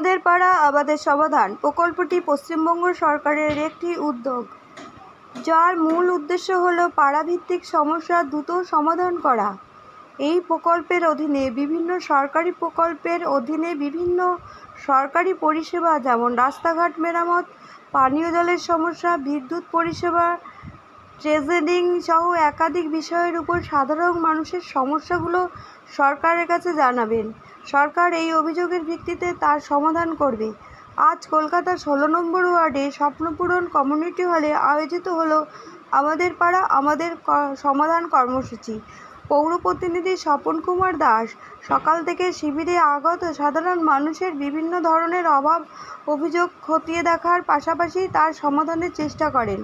আমাদের পাড়া আমাদের সমাধান প্রকল্পটি পশ্চিমবঙ্গ সরকারের একটি উদ্যোগ, যার মূল উদ্দেশ্য হল পাড়াভিত্তিক সমস্যা দ্রুত সমাধান করা। এই প্রকল্পের অধীনে বিভিন্ন সরকারি পরিষেবা যেমন রাস্তাঘাট মেরামত, পানীয় জলের সমস্যা, বিদ্যুৎ পরিষেবা, ট্রেজেডিং সহ একাধিক বিষয়ের উপর সাধারণ মানুষের সমস্যাগুলো সরকারের কাছে জানাবেন। সরকার এই অভিযোগের ভিত্তিতে তার সমাধান করবে। আজ কলকাতার 16 নম্বর ওয়ার্ডে স্বপ্নপূরণ কমিউনিটি হলে আয়োজিত হলো আমাদের পাড়া আমাদের সমাধান কর্মসূচি। পৌর প্রতিনিধি স্বপন কুমার দাস সকাল থেকে শিবিরে আগত সাধারণ মানুষের বিভিন্ন ধরনের অভাব অভিযোগ খতিয়ে দেখার পাশাপাশি তার সমাধানের চেষ্টা করেন।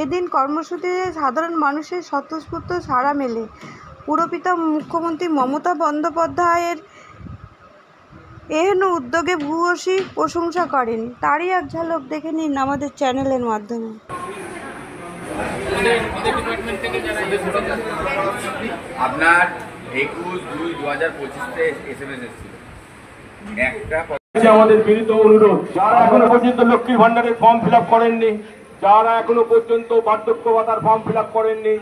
এদিন কর্মসূচিতে সাধারণ মানুষের স্বতঃস্ফূর্ত সাড়া মেলে। পুরপিতা মুখ্যমন্ত্রী মমতা বন্দ্যোপাধ্যায়ের এহেন উদ্যোগে ভূয়সী প্রশংসা করেন। তারই এক ঝলক দেখে নিন আমাদের চ্যানেলের মাধ্যমে। আপনার 21/2/2025-তে SMS এসেছিল একটা আমাদের বিনীত অনুরোধ, যারা এখনো পর্যন্ত লক্ষ্মীর ভান্ডারের ফর্ম ফিল আপ করেননি, যারা এখনো পর্যন্ত বার্ধক্য ভাতার ফর্ম ফিল আপ করেননি,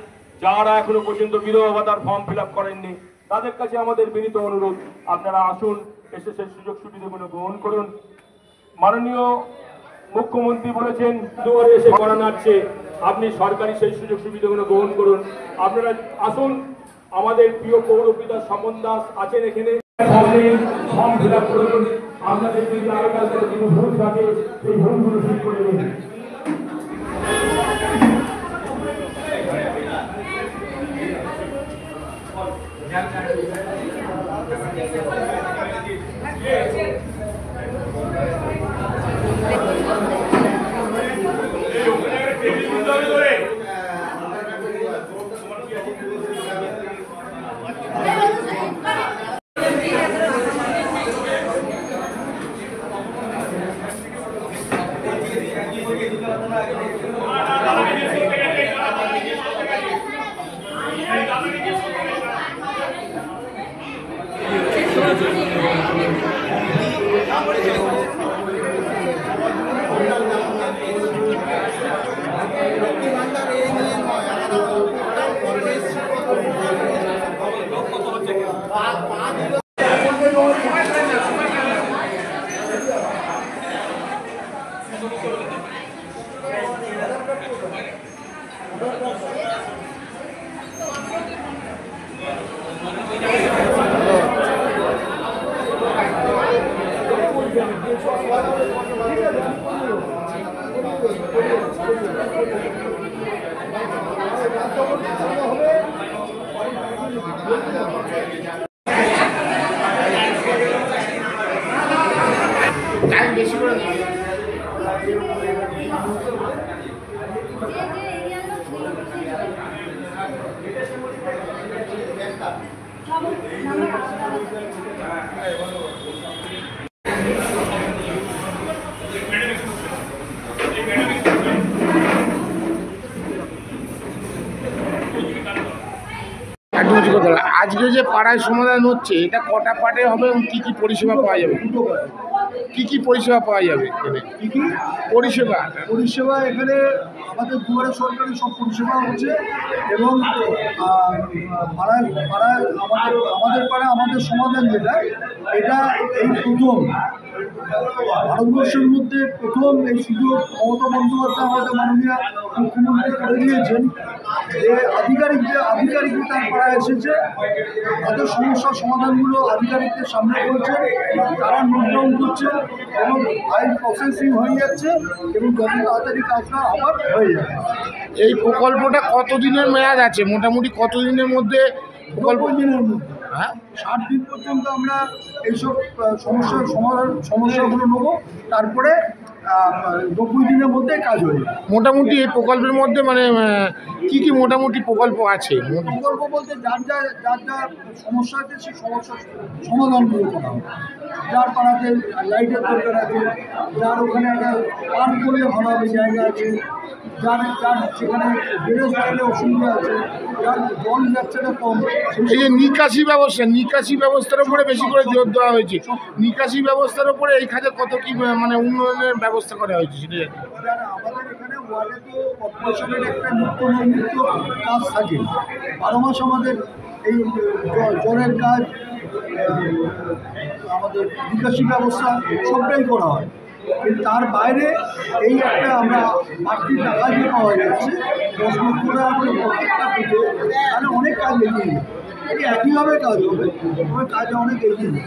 যারা এখনো পর্যন্ত বিধবা ভাতার ফর্ম ফিল আপ করেননি, তাদের কাছে আমাদের বিনীত অনুরোধ, আপনারা আসুন, এসে সেই সুযোগ সুবিধাগুলো গ্রহণ করুন। মাননীয় মুখ্যমন্ত্রী বলেছেন দুয়ারে এসে করা নাড়ছে, আপনি সরকারি সেই সুযোগ সুবিধাগুলো গ্রহণ করুন। আপনারা আসুন, আমাদের প্রিয় পৌরপিতা স্বপন দাস আছেন এখানে, ফর্ম ফিল আপ করুন। আপনাদের যদি আগামী কোনো ভুল থাকে সেই ভুলগুলো ঠিক করে নিন। আজকে যে পাড়ায় সমাধান হচ্ছে, এটা কটা পার্টে হবে এবং কী কী পরিষেবা পাওয়া যাবে? কী কী পরিষেবা পাওয়া যাবে এখানে? কী কী পরিষেবা এখানে আমাদের দুয়ারে সরকারি সব পরিষেবা হচ্ছে এবং পাড়ায় আমাদের পাড়ায় আমাদের সমাধান যেটা, এটা এই প্রথম ভারতবর্ষের মধ্যে প্রথম এই সুযোগ মমতা বন্দ্যোপাধ্যায় আমাদের মাননীয় মুখ্যমন্ত্রী করে দিয়েছেন যে আধিকারিকরা তার পাড়ায় এসেছে, তাদের সমস্যার সমাধানগুলো আধিকারিকদের সামনে করছে, তারা নোট ডাউন করছে এবং ফাইল প্রসেসিং হয়ে যাচ্ছে এবং যত তাড়াতাড়ি কাজটা আবার হয়ে যাবে। এই প্রকল্পটা কতদিনের মেয়াদ আছে? মোটামুটি কতদিনের মধ্যে প্রকল্প? দিনের মধ্যে, 60 দিন পর্যন্ত আমরা এইসব সমস্যাগুলো নেবো, তারপরে 90 দিনের মধ্যে কাজ হয়ে যাবে। মোটামুটি এই প্রকল্পের মধ্যে মানে কি কি মোটামুটি প্রকল্প আছে? প্রকল্প বলতে যার যা সমস্যা আছে সেই সমস্যার সমাধানগুলো করা হবে। যার পাড়াতে লাইটের দরকার আছে, যার ওখানে একটা পার্ক করলে ভালো হবে জায়গা আছে, যার যার যেখানে ড্রেনেজ লাইনে অসুবিধা আছে, যার জল যাচ্ছে না কম, এই যে নিকাশি ব্যবস্থার উপরে বেশি করে জোর দেওয়া হয়েছে, নিকাশি ব্যবস্থার উপরে এই কাজে কত কি মানে উন্নয়নের ব্যবস্থা করা হয়েছে সেটা জানি। এবার আমাদের এখানে ওয়ার্ডে তো কর্পোরেশনের একটা নিত্য নৈমিত্য কাজ থাকে, 12 মাস আমাদের এই জলের কাজ, আমাদের নিকাশি ব্যবস্থা সবটাই করা হয়। কিন্তু তার বাইরে এই একটা আমরা বাড়তি টাকা দিয়ে পাওয়া যাচ্ছে 10 লক্ষ টাকা করে প্রত্যেকটা বুথে, তাহলে অনেক কাজ এগিয়ে যাবে। একইভাবে কাজ হবে, তবে কাজে অনেক এগিয়ে যাবে।